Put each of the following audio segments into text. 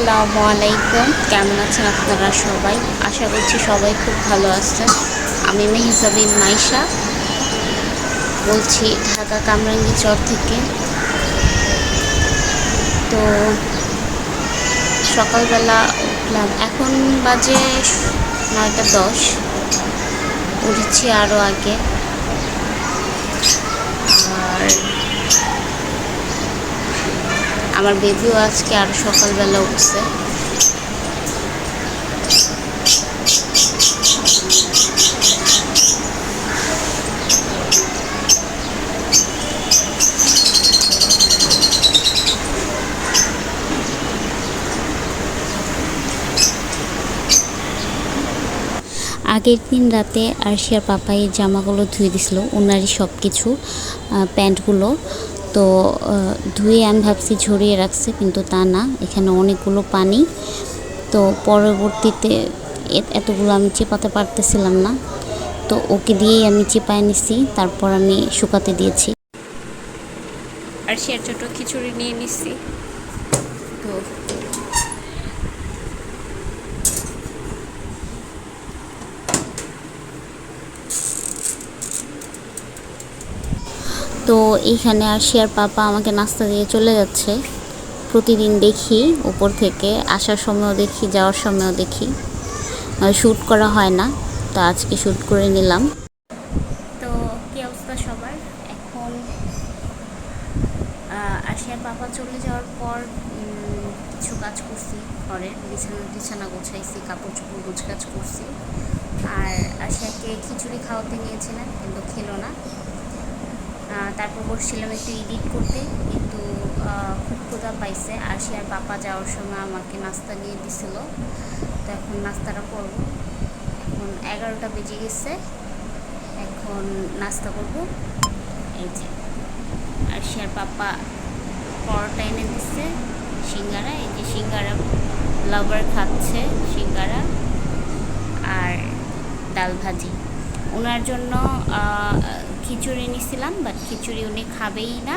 আসসালামু আলাইকুম। কেমন আছেন আপনারা সবাই? আশা করছি সবাই খুব ভালো আছেন। আমি মেহজাবিন মাইশা বলছি ঢাকা কামরাঙ্গীচর থেকে। তো সকালবেলা উঠলাম, এখন বাজে 9টা 10। উঠেছি আরও আগে। আর আমার বেবিও আজকে আরও সকালবেলা উঠছে। আগের দিন রাতে আরশিয়ার পাপাইয়ের জামাগুলো ধুয়ে দিছিল, ওনারই সব কিছু প্যান্টগুলো। তো ধুয়ে আমি ভাবছি ঝরিয়ে রাখছে, কিন্তু তা না, এখানে অনেকগুলো পানি। তো পরবর্তীতে এতগুলো আমি চেপাতে পারতেছিলাম না, তো ওকে দিয়েই আমি চেপায় নিছি, তারপর আমি শুকাতে দিয়েছি। আরশিয়ার ছোটো খিচুড়ি নিয়ে নিছি। তো তো এইখানে আরশিয়ার পাপা আমাকে নাস্তা দিয়ে চলে যাচ্ছে। প্রতিদিন দেখি উপর থেকে, আসার সময়ও দেখি, যাওয়ার সময়ও দেখি। শ্যুট করা হয় না, তো আজকে শ্যুট করে নিলাম। তো কী অবস্থা সবার? এখন আরশিয়ার পাপা চলে যাওয়ার পর কিছু কাজ করছি, ঘরের বিছানা গোছাইছি, কাপড় চোপড় গোছগাছ করছি। আর আরশিয়াকে খিচুড়ি খাওয়াতে নিয়েছিলাম, কিন্তু খেলো না। তারপর বসছিলাম একটু এডিট করতে, কিন্তু খুব ক্ষুধা পাইছে। আরশিয়ার পাপা যাওয়ার সময় আমাকে নাস্তা নিয়ে দিছিল, তো এখন নাস্তাটা করব। এখন 11টা বেজে গেছে, এখন নাস্তা করব। এই যে আরশিয়ার পাপা পরোটা এনে দিচ্ছে, সিঙ্গারা, এই যে সিঙ্গারা লাভার খাচ্ছে সিঙ্গারা, আর ডাল ভাজি। ওনার জন্য খিচুড়ি নিয়েছিলাম, বাট খিচুড়ি উনি খাবেই না,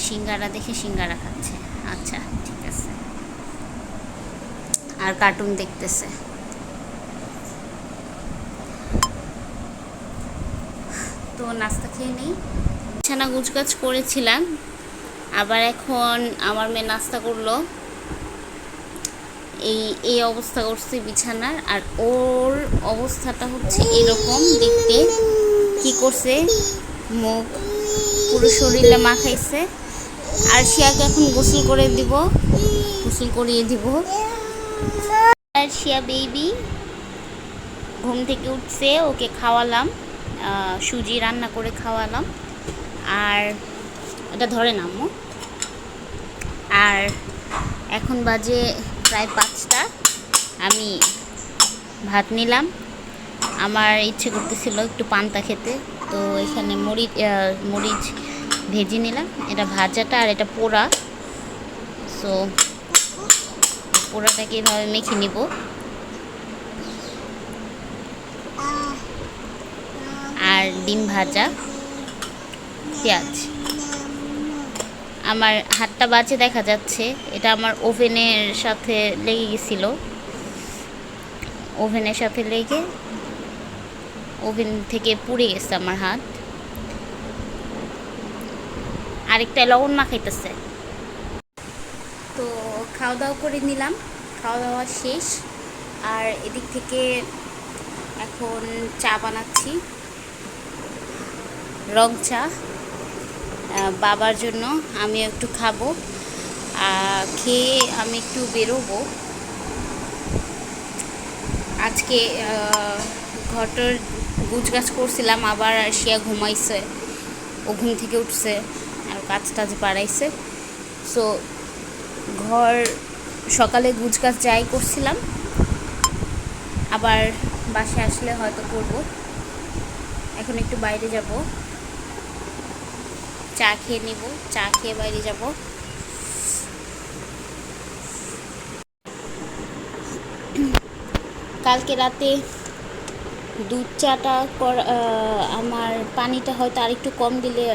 সিঙ্গারা দেখে সিঙ্গারা খাচ্ছে। আচ্ছা, ঠিক আছে। আর কার্টুন দেখতেছে। তো নাস্তা খেয়ে নেই। বিছানা গুছগাছ করেছিলাম, আবার এখন আমার মেয়ে নাস্তা করলো। এই অবস্থা করছে বিছানার, আর ওর অবস্থাটা হচ্ছে এরকম দেখতে। কি করছে, মুখ পুরো শরীরে মাখাইছে। আর শিয়াকে এখন গোসল করে দিব, গোসল করিয়ে দিব। আর শিয়া বেবি ঘুম থেকে উঠছে, ওকে খাওয়ালাম, সুজি রান্না করে খাওয়ালাম। আর এটা ধরে নামো। আর এখন বাজে প্রায় 5টা। আমি ভাত নিলাম, আমার ইচ্ছে করতেছিল একটু পান্তা খেতে, তো এখানে মরিচ ভেজে নিলাম। এটা ভাজাটা, আর এটা পোড়া। সো পোড়াটাকে এভাবে মেখে নিব। আর ডিম ভাজা, পেঁয়াজ। আমার হাতটা বাজে দেখা যাচ্ছে, এটা আমার ওভেনের সাথে লেগে গেছিল। ওভেনের সাথে লেগে ওভেন থেকে পুড়ে গেছে আমার হাত। আরেকটা লবণ মাখাইতেছে। তো খাওয়া দাওয়া করে নিলাম, খাওয়া দাওয়া শেষ। আর এদিক থেকে এখন চা বানাচ্ছি, রং চা, বাবার জন্য। আমি একটু খাবো, খেয়ে আমি একটু বেরোবো। আজকে ঘরটার গুছগাছ করছিলাম, আবার শিয়া ঘুমাইছে, ও ঘুম থেকে উঠছে, আর কাজ টাজ বাড়াইছে। সো ঘর সকালে গুছগাছ যাই করছিলাম, আবার বাসায় আসলে হয়তো করব। এখন একটু বাইরে যাব, চা খেয়ে নিব, চা খেয়ে বাইরে যাব। কালকে রাতে দুধ চাটা আমার পানিটা হয়তো আরেকটু কম দিলে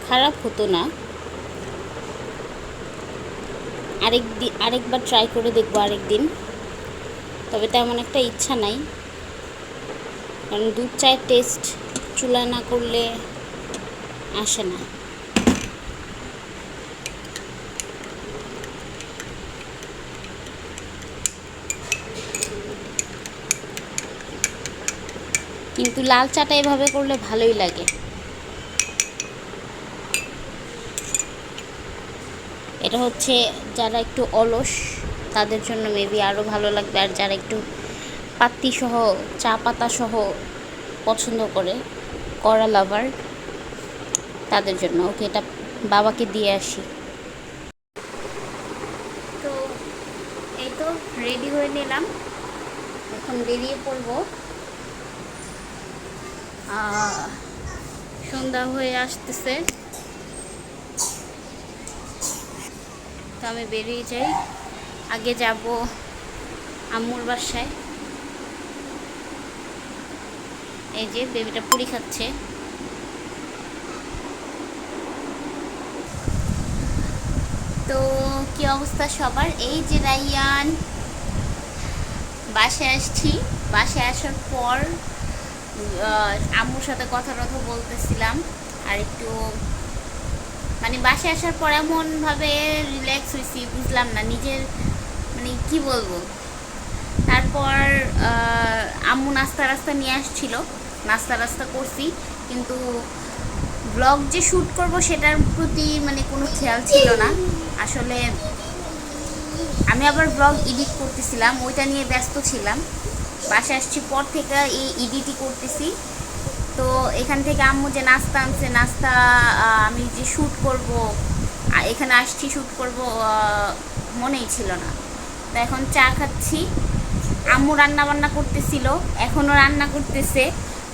খারাপ হতো না, আরেকবার ট্রাই করে দেখবো আরেকদিন। তবে তেমন একটা ইচ্ছা নাই, কারণ দুধ চায়ের টেস্ট চুলায় না করলে আসে না। কিন্তু লাল চাটা এভাবে করলে ভালোই লাগে। এটা হচ্ছে যারা একটু অলস তাদের জন্য মেবি আরও ভালো লাগবে, আর যারা একটু পাত্তি সহ চা পাতা সহ পছন্দ করে, কড়া লাভার, তাদের জন্য। ওকে, এটা বাবাকে দিয়ে আসি। তো এই তো রেডি হয়ে নিলাম, এখন বেরিয়ে পড়বো। সন্ধ্যা হয়ে আসতেছে, তো আমি বেরিয়ে যাই। আগে যাব আম্মুর বাসায়। এই যে বেবিটা পুরি খাচ্ছে। তো কি অবস্থা সবার? এই যে রাইয়ান, বাসায় আসছি। বাসায় আসার পর আম্মুর সাথে কথা বলতেছিলাম, আর একটু মানে বাসায় আসার পর এমনভাবে রিল্যাক্স হয়েছি, বুঝলাম না নিজের মানে কি বলবো। তারপর আম্মু নাস্তা নিয়ে আসছিল, নাস্তা করছি, কিন্তু ব্লগ যে শ্যুট করব সেটার প্রতি মানে কোনো খেয়াল ছিল না। আসলে আমি আবার ব্লগ এডিট করতেছিলাম, ওইটা নিয়ে ব্যস্ত ছিলাম। বাসায় আসছি পর থেকে এই এডিটই করতেছি। তো এখান থেকে আম্মু যে নাস্তা আনছে, নাস্তা আমি যে শ্যুট করব, এখানে আসছি শ্যুট করব, মনেই ছিল না। তো এখন চা খাচ্ছি। আম্মু রান্না বান্না করতেছিল, এখনও রান্না করতেছে।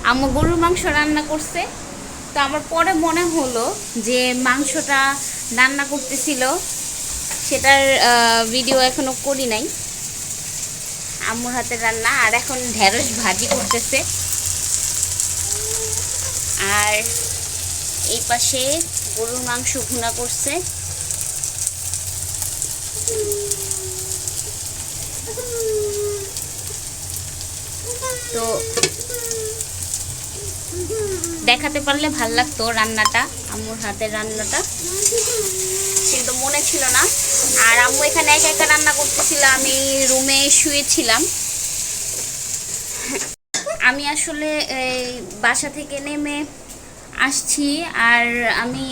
আম্মু গরুর মাংস রান্না করছে। তো আমার পরে মনে হলো যে মাংসটা রান্না করতেছিল, সেটার ভিডিও এখনও করি নাই। আম্মুর হাতের রান্না। আর এখন ঢেঁড়স ভাজি করতেছে, আর এই পাশে গরুর মাংস ভুনা করছে। তো দেখাতে পারলে ভাল লাগতো রান্নাটা, আম্মুর হাতের রান্নাটা, কিন্তু মনে ছিল না। আর আম্মু এখানে একা একা রান্না করতেছিল, আমি রুমে শুয়েছিলাম। আমি আসলে এই বাসা থেকে নেমে আসছি, আর আমি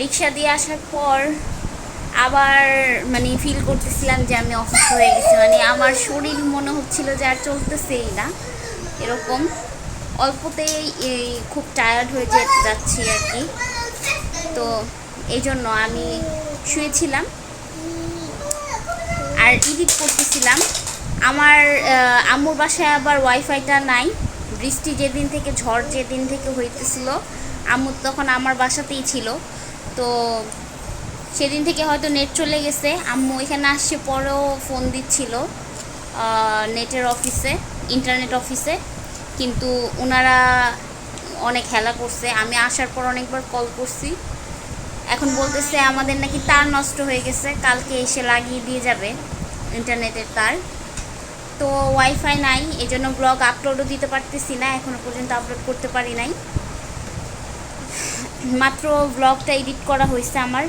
রিক্সা দিয়ে আসার পর আবার মানে ফিল করতেছিলাম যে আমি অসুস্থ হয়ে গেছি। মানে আমার শরীর মনে হচ্ছিল যে আর চলতেছেই না, এরকম অল্পতেই খুব টায়ার্ড হয়ে যাচ্ছি আর কি। তো এই জন্য আমি শুয়েছিলাম আর এডিট করতেছিলাম। আমার আম্মুর বাসায় আবার ওয়াইফাইটা নাই। বৃষ্টি যেদিন থেকে, ঝড় যেদিন থেকে হইতেছিল, আম্মু তখন আমার বাসাতেই ছিল। তো সেদিন থেকে হয়তো নেট চলে গেছে। আম্মু এখানে আসছে পরেও ফোন দিচ্ছিল নেটের অফিসে, ইন্টারনেট অফিসে, কিন্তু ওনারা অনেক হেলা করছে। আমি আসার পর অনেকবার কল করছি, এখন বলতেছে আমাদের নাকি তার নষ্ট হয়ে গেছে, কালকে এসে লাগিয়ে দিয়ে যাবে ইন্টারনেটের তার। তো ওয়াইফাই নাই, এই জন্য ব্লগ আপলোডও দিতে পারতেছি না, এখনও পর্যন্ত আপলোড করতে পারি নাই। মাত্র ব্লগটা এডিট করা হয়েছে আমার।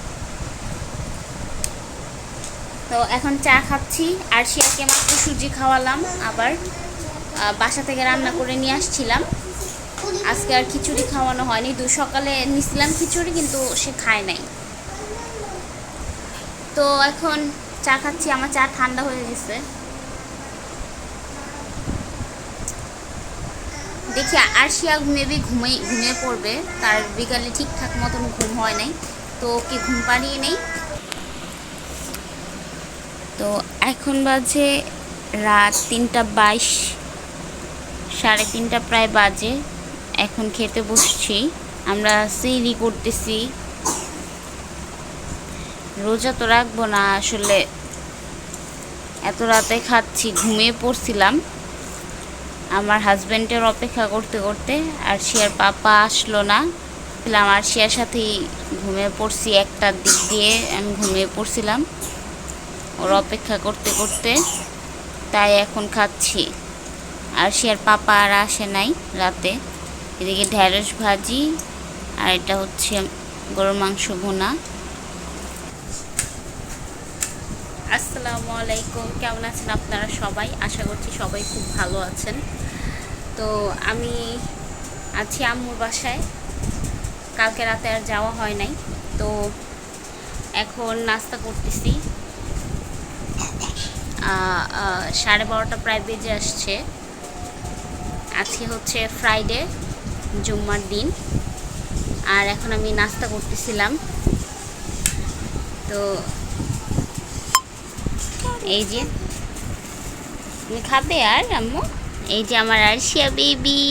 তো এখন চা খাচ্ছি, আর শিয়াকে মাত্র সুজি খাওয়ালাম। আবার বাসা থেকে রান্না করে নিয়ে আসছিলাম, আজকে আর খিচুড়ি খাওয়ানো হয়নি। সকালে নিছিলাম খিচুড়ি, কিন্তু সে খায় নাই। তো এখন চা খাচ্ছি, আমার চা ঠান্ডা হয়ে গেছে। দেখি আরশিয়া মেবি ঘুমিয়ে পড়বে, তার বিকালে ঠিকঠাক মতন ঘুম হয় নাই, তো ওকে ঘুম পাড়িয়ে নেই। তো এখন বাজে রাত 3:22, 3:30 প্রায় বাজে। এখন খেতে বসছি, আমরা সিরি করতেছি। রোজা তো রাখবো না আসলে, এত রাতে খাচ্ছি। ঘুমিয়ে পড়ছিলাম আমার হাজব্যান্ডের অপেক্ষা করতে করতে, আর সে আর পাপা আসলো না। ছিলাম আর শিয়ার সাথেই ঘুমিয়ে পড়ছি, একটার দিক দিয়ে আমি ঘুমিয়ে পড়ছিলাম ওর অপেক্ষা করতে করতে, তাই এখন খাচ্ছি। আর শিয়ার পাপা আর আসে নাই রাতে। এদিকে ঢেঁড়স ভাজি আর এটা হচ্ছে গরুর মাংস ভুনা। আসসালামু আলাইকুম, কেমন আছেন আপনারা সবাই? আশা করছি সবাই খুব ভালো আছেন। তো আমি আছি আম্মুর বাসায়, কালকে রাতে আর যাওয়া হয় নাই। তো এখন নাস্তা করতেছি, 12:30 প্রায় বেজে আসছে। আজকে হচ্ছে ফ্রাইডে, জুম্মার দিন। আর এখন আমি নাস্তা করতেছিলাম। তো এই যে তুমি খাবে আর আম্মু, এই যে আমার আরশিয়া বেবি।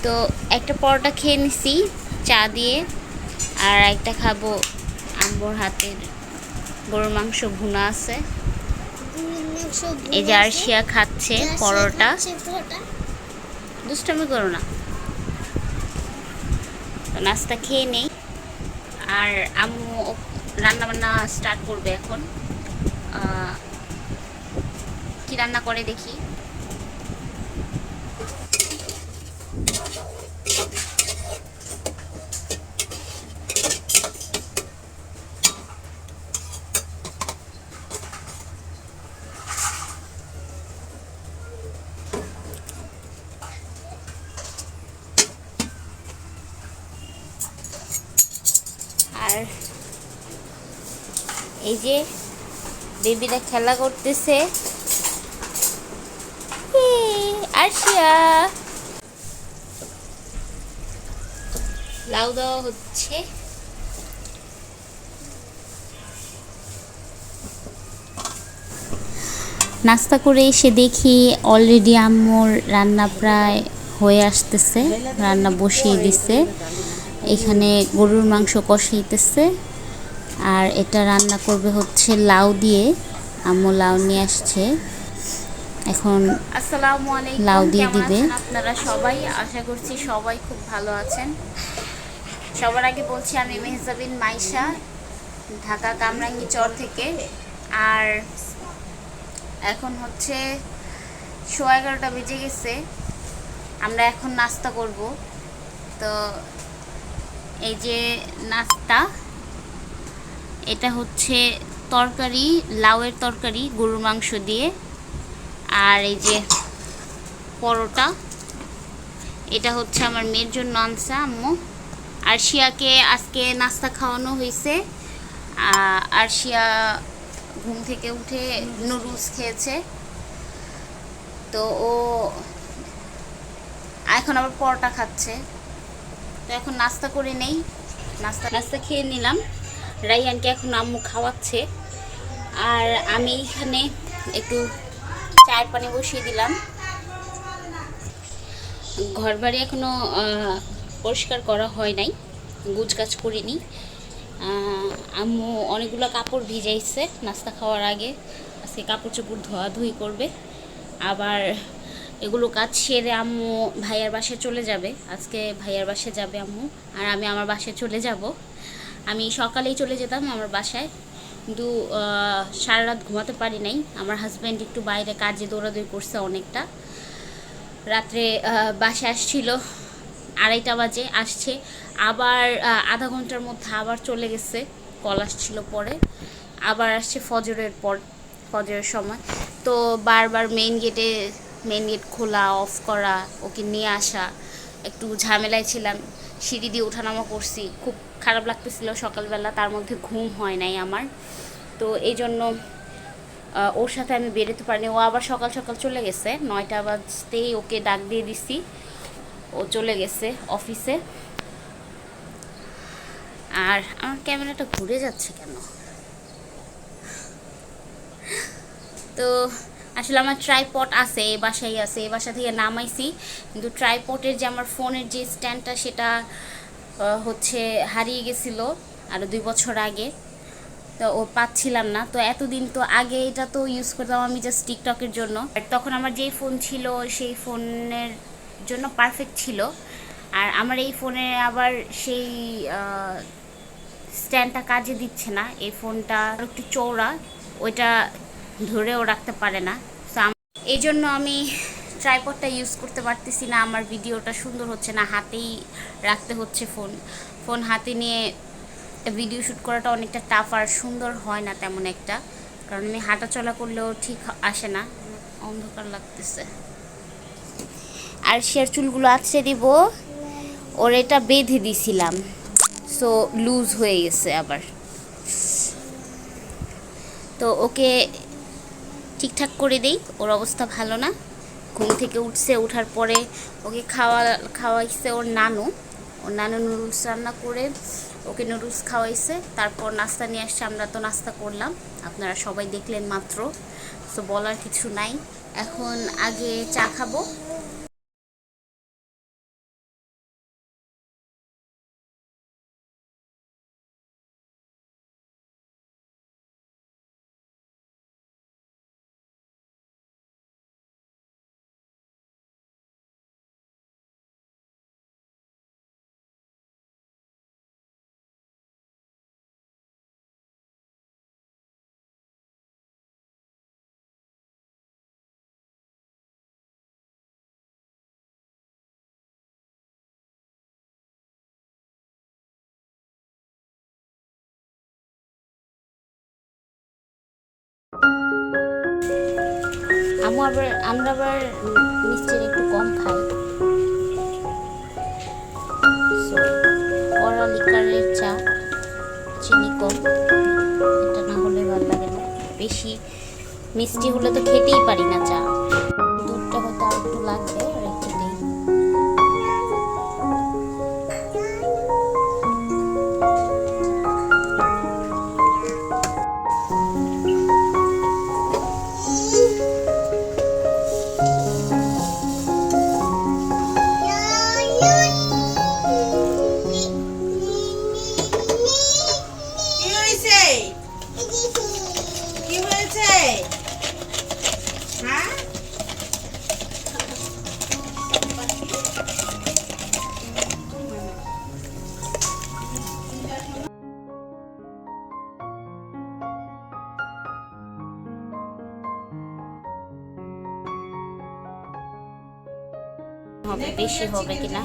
তো একটা পরোটা খেয়ে নিছি চা দিয়ে, আর একটা খাবো আম্মুর হাতের গরুর মাংস ভুনা আছে। এই যে আরশিয়া খাচ্ছে পরোটা। দুষ্টামি করো না। তো নাস্তা খেয়ে নেই, আর আম্মু রান্না বান্না স্টার্ট করবে এখন। কি রান্না করে দেখি। আর এই যে বেবিরা খেলা করতেছে। আরশিয়া লাউ দেওয়া হচ্ছে। নাস্তা করে এসে দেখি অলরেডি আম্মুর রান্না প্রায় হয়ে আসতেছে, রান্না বসিয়ে দিছে। এখানে গরুর মাংস কষাইতেছে, আর এটা রান্না করবে হচ্ছে লাউ দিয়ে। আম্মু লাউ নিয়ে আসছে, এখন আসসালামু আলাইকুম, লাউ দিয়ে দিবে। আপনারা সবাই, আশা করছি সবাই খুব ভালো আছেন। সবার আগে বলছি আমি মেহজাবিন মাইশা, ঢাকা কামরাঙ্গি চর থেকে। আর এখন হচ্ছে 11:30 বেজে গেছে। আমরা এখন নাস্তা করব। তো এই যে নাস্তা, এটা হচ্ছে তরকারি, লাউয়ের তরকারি গরুর মাংস দিয়ে। আর এই যে পরোটা, এটা হচ্ছে আমার মেয়ের জন্য আনছে আম্মু। আরশিয়াকে আজকে নাস্তা খাওয়ানো হয়েছে। আরশিয়া ঘুম থেকে উঠে নুডলস খেয়েছে। তো ও এখন আবার পরোটা খাচ্ছে। তো এখন নাস্তা করে নেই, নাস্তা খেয়ে নিলাম। রাইয়ানকে এখন আম্মু খাওয়াচ্ছে, আর আমি এখানে একটু চায়ের পানি বসিয়ে দিলাম। ঘর বাড়ি এখনো পরিষ্কার করা হয় নাই, গুছগাছ করিনি। আম্মু অনেকগুলো কাপড় ভিজাইছে নাস্তা খাওয়ার আগে। আজকে কাপড় চোপড় ধোয়াধুয়ি করবে, আবার এগুলো কাজ সেরে আম্মু ভাইয়ার বাসায় চলে যাবে। আজকে ভাইয়ার বাসায় যাবে আম্মু, আর আমি আমার বাসায় চলে যাব। আমি সকালেই চলে যেতাম আমার বাসায়, কিন্তু সারা রাত ঘুমাতে পারি নাই। আমার হাজব্যান্ড একটু বাইরে কাজে দৌড়াদৌড়ি করছে অনেকটা। রাত্রে বাসায় আসছিল 2:30 বাজে, আসছে আবার আধা ঘন্টার মধ্যে আবার চলে গেছে। কল আসছিল পরে, আবার আসছে ফজরের সময়। তো বারবার মেইন গেট খোলা অফ করা, ওকে নিয়ে আসা, একটু ঝামেলায় ছিলাম। সিঁড়ি দিয়ে ওঠানামা করছি, খুব খারাপ লাগতেছিল সকালবেলা। তার মধ্যে ঘুম হয় নাই আমার। তো এই জন্য ওর সাথে আমি বেরোতে পারিনি। ও আবার সকাল সকাল চলে গেছে, 9টা বাজতেই ওকে ডাক দিয়ে দিছি, ও চলে গেছে অফিসে। আর আমার ক্যামেরাটা ঘুরে যাচ্ছে কেন? তো আসলে আমার ট্রাইপড আছে, এই বাসায় আছে, এই বাসা থেকে নামাইছি। কিন্তু ট্রাইপডের যে আমার ফোনের যে স্ট্যান্ডটা, সেটা হচ্ছে হারিয়ে গেছিলো আরও 2 বছর আগে। তো ও পাচ্ছিলাম না। তো এতদিন তো আগে এটা তো ইউজ করতাম আমি জাস্ট টিকটকের জন্য। আর তখন আমার যেই ফোন ছিল সেই ফোনের জন্য পারফেক্ট ছিল। আর আমার এই ফোনে আবার সেই স্ট্যান্ডটা কাজে দিচ্ছে না, এই ফোনটা একটু চওড়া, ওইটা ধরেও রাখতে পারে না। সো এই জন্য আমি ট্রাইপডটা ইউজ করতে পারতেছি না, আমার ভিডিওটা সুন্দর হচ্ছে না, হাতেই রাখতে হচ্ছে ফোন হাতে নিয়ে ভিডিও শ্যুট করাটা অনেকটা টাফ, আর সুন্দর হয় না তেমন একটা, কারণ আমি হাঁটা চলা করলেও ঠিক আসে না, অন্ধকার লাগতেছে। আর শেয়ার চুলগুলো আছড়ে দিব, ওর এটা বেঁধে দিছিলাম, সো লুজ হয়ে গেছে আবার। তো ওকে ঠিকঠাক করে দেই, ওর অবস্থা ভালো না। ঘুম থেকে উঠছে, ওঠার পরে ওকে খাওয়াইছে ওর নানু নুডলস রান্না করে ওকে নুডলস খাওয়াইছে, তারপর নাস্তা নিয়ে আসছে, আমরা তো নাস্তা করলাম, আপনারা সবাই দেখলেন মাত্র, তো বলার কিছু নাই। এখন আগে চা খাবো। আমরা আবার মিষ্টির একটু কম খাই, কড়া লিকারের চা, চিনি কম, এটা না হলে ভালো লাগে না। বেশি মিষ্টি হলে তো খেতেই পারি না চা। দুধটা হয়তো আর একটু লাগবে, রেখে দিই। হবে বেশি হবে কিনা,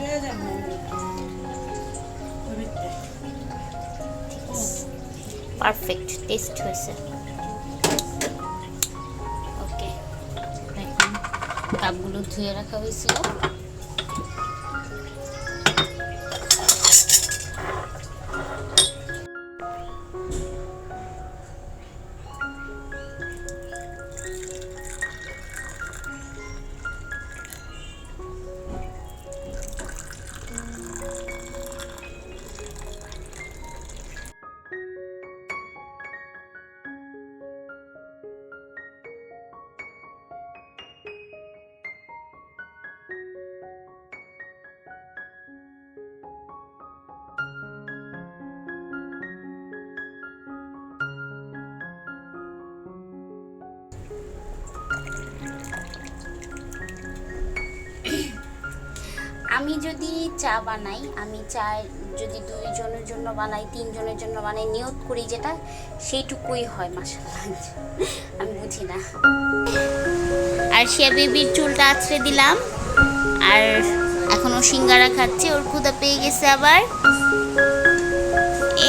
পারফেক্ট টেস্ট হয়েছে। ওকে, এখন কাপগুলো ধুয়ে রাখা হয়েছিল, আমি যদি চা বানাই, আমি চা যদি 2 জনের জন্য বানাই, 3 জনের জন্য বানাই, নিয়ত করি যেটা, সেইটুকুই হয় মাশাআল্লাহ। আমি বুঝি না। আর শিয়া বেবির চুলটা আছড়ে দিলাম, আর এখনো সিঙ্গারা খাচ্ছে, ওর ক্ষুধা পেয়ে গেছে আবার।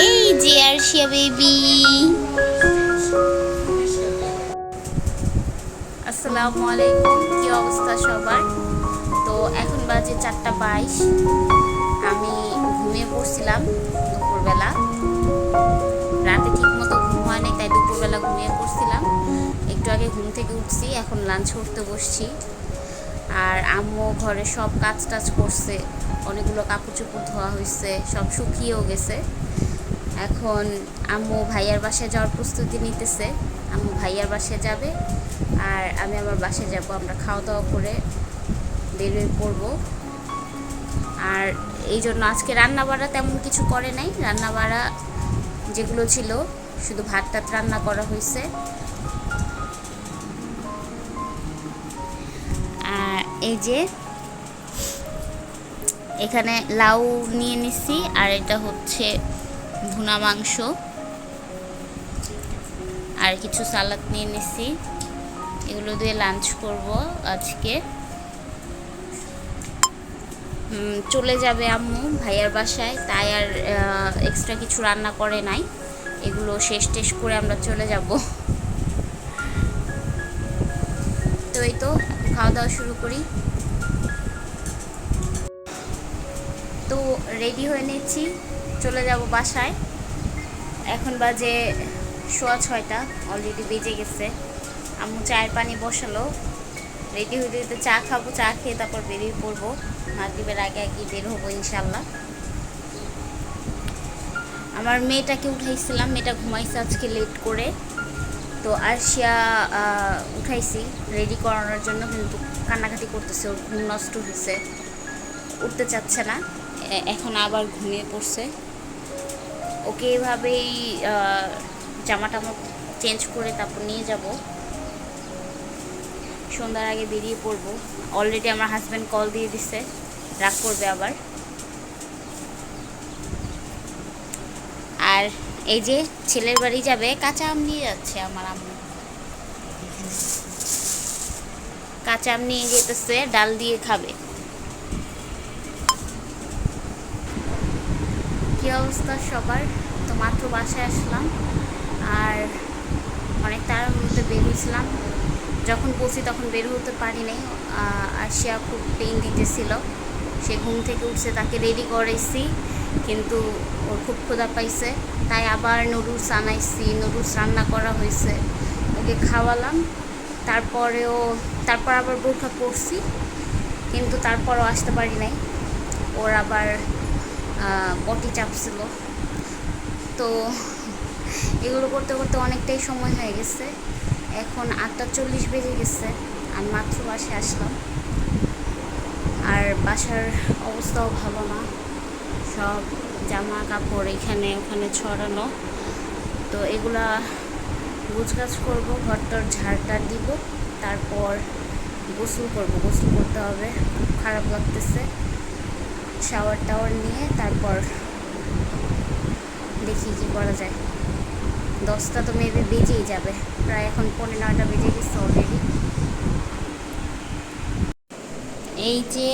এই যে আর শিয়া বেবি, আসসালামু আলাইকুম, কি অবস্থা সবার? তো এখন বাজে 4:22, আমি ঘুমিয়ে পড়ছিলাম দুপুরবেলা, রাতে ঠিক মতো ঘুম হয় নাই, তাই দুপুরবেলা ঘুমিয়ে পড়ছিলাম। একটু আগে ঘুম থেকে উঠছি, এখন লাঞ্চ করতে বসছি। আর আম্মু ঘরে সব কাজ টাজ করছে, অনেকগুলো কাপড় চোপড় ধোয়া হয়েছে, সব শুকিয়েও গেছে। এখন আম্মু ভাইয়ার বাসায় যাওয়ার প্রস্তুতি নিতেছে, আম্মু ভাইয়ার বাসায় যাবে আর আমি আমার বাসায় যাব, আমরা খাওয়া দাওয়া করে বেরিয়ে পড়বো। আর এই জন্য আজকে রান্নাবাড়া তেমন কিছু করে নাই, রান্নাবাড়া যেগুলো ছিল শুধু ভাত টাত রান্না করা হয়েছে। আর এই যে এখানে লাউ নিয়ে নিছি, আর এটা হচ্ছে ভুনা মাংস, আর কিছু সালাদ নিয়ে নিছি। এগুলো দিয়ে লাঞ্চ করব আজকে। চলে যাবে আম্মু ভাইয়ার বাসায়, তাই আর এক্সট্রা কিছু রান্না করে নাই। এগুলো শেষ টেষ করে আমরা চলে যাব। তো এই তো খাওয়া দাওয়া শুরু করি। তো রেডি হয়ে নিচ্ছি, চলে যাব বাসায়। এখন বাজে 6:15, অলরেডি বেজে গেছে। আম্মু চায়ের পানি বসালো, রেডি হয়ে দিতে চা খাবো, চা খেয়ে তারপর বেরিয়ে পড়বো। মাগরিবের আগে আগে বের হবো ইনশাল্লাহ। আমার মেয়েটাকে উঠাইছিলাম, মেয়েটা ঘুমাইছে আজকে লেট করে। তো আরশিয়া উঠাইছি রেডি করানোর জন্য, কিন্তু কান্নাকাটি করতেছে, ওর ঘুম নষ্ট হয়েছে, উঠতে চাচ্ছে না। এখন আবার ঘুমিয়ে পড়ছে। ওকে এভাবেই জামা টামা চেঞ্জ করে তারপর নিয়ে যাব, সন্ধ্যার আগে বেরিয়ে পড়বো। অলরেডি আমার হাজব্যান্ড কল দিয়ে দিছে, রাগ করবে আবার। আর এই যে ছেলের বাড়ি যাবে, কাঁচা আম নিয়ে যাচ্ছে আমার আম্মু। কাঁচা আম নিয়ে যেতেছে, ডাল দিয়ে খাবে। কি অবস্থা সবার? তো মাত্র বাসায় আসলাম, আর অনেক তাড়ার মধ্যে বের হয়েছিলাম। যখন বসি তখন বের হতে পারি নাই। আরশিয়া খুব পেইন দিতেছিল, সে ঘুম থেকে উঠছে, তাকে রেডি করাইছি, কিন্তু ওর খুব ক্ষুধা পাইছে, তাই আবার নুডলস আনাইছি, নুডলস রান্না করা হয়েছে, ওকে খাওয়ালাম। তারপর আবার বোরখা পরছি, কিন্তু তারপরও আসতে পারি নাই, ওর আবার পটি চাপছিল। তো এগুলো করতে করতে অনেকটাই সময় হয়ে গেছে। এখন 8:40 বেজে গেছে, আমি মাত্র বাসায় আসলাম। আর বাসার অবস্থাও ভালো না, সব জামা কাপড় এখানে ওখানে ছড়ানো। তো এগুলা গুছগাছ করবো, ঘরটার ঝাড়টা দিব, তারপর গোসল করতে হবে। খুব খারাপ লাগতেছে। শাওয়ার টাওয়ার নিয়ে তারপর দেখি কি করা যায়। 10টা তো মেবি বেজেই যাবে, প্রায় এখন 9:15 বেজে গেছে অলরেডি। এই যে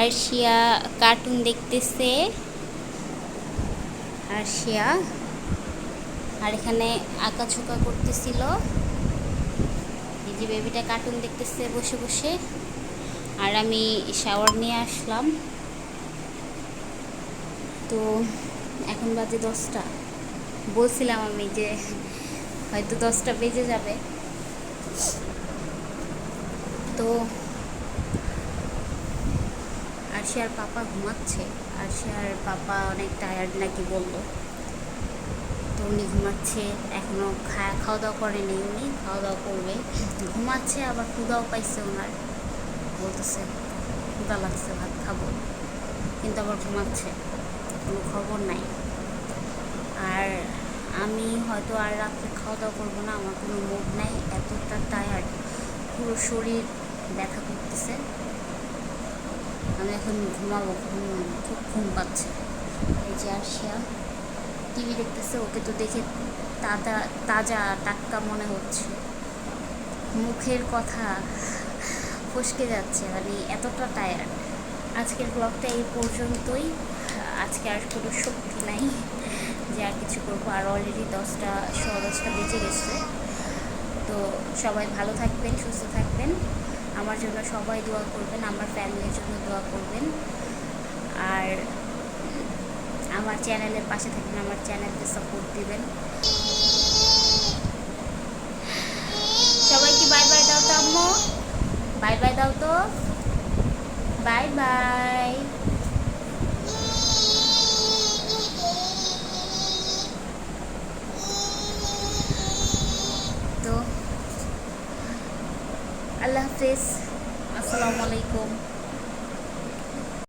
আরশিয়া কার্টুন দেখতেছে, আরশিয়া। আর এখানে আঁকাঝোঁকা করতেছিল। এই যে বেবিটা কার্টুন দেখতেছে বসে বসে, আর আমি শাওয়ার নিয়ে আসলাম। তো এখন বাজে 10টা। বলছিলাম আমি যে হয়তো 10টা বেজে যাবে। তো আরশিয়ার পাপা ঘুমাচ্ছে, আরশিয়ার পাপা অনেক টায়ার্ড নাকি বললো, তো উনি ঘুমাচ্ছে। এখনও খাওয়া দাওয়া করেনি, উনি খাওয়া দাওয়া করবে, ঘুমাচ্ছে। আবার ক্ষুদাও পাইছে ওনার, বলতেছে ক্ষুদা লাগছে, ভাত খাবো, কিন্তু আবার ঘুমাচ্ছে, কোনো খবর নাই। আর আমি হয়তো আর রাত্রে খাওয়া দাওয়া করবো না, আমার কোনো মুড নাই, এতটা টায়ার্ড, পুরো শরীর ব্যথা করতেছে। আমি এখন ঘুমাবো, খুব ঘুম পাচ্ছে। এই যে আরশিয়া টিভি দেখতেছে, ওকে তো দেখে তাজা টাটকা মনে হচ্ছে, মুখের কথা ফসকে যাচ্ছে, মানে এতটা টায়ার্ড। আজকের ব্লগটা এই পর্যন্তই। আজকে আর কোনো শক্তি নাই যে আর কিছু করবো। আর অলরেডি 10টা বেজে গেছে। তো সবাই ভালো থাকবেন, সুস্থ থাকবেন, আমার জন্য সবাই দোয়া করবেন, আমার ফ্যামিলির জন্য দোয়া করবেন। আর আমার চ্যানেলের পাশে থাকবেন, আমার চ্যানেলকে সাপোর্ট দিবেন। সবাইকে বাই বাই দাও তো আম্মু, বাই বাই দাও তো, বাই বাই। তো আল্লাহ হাফেজ, আসসালামু আলাইকুম।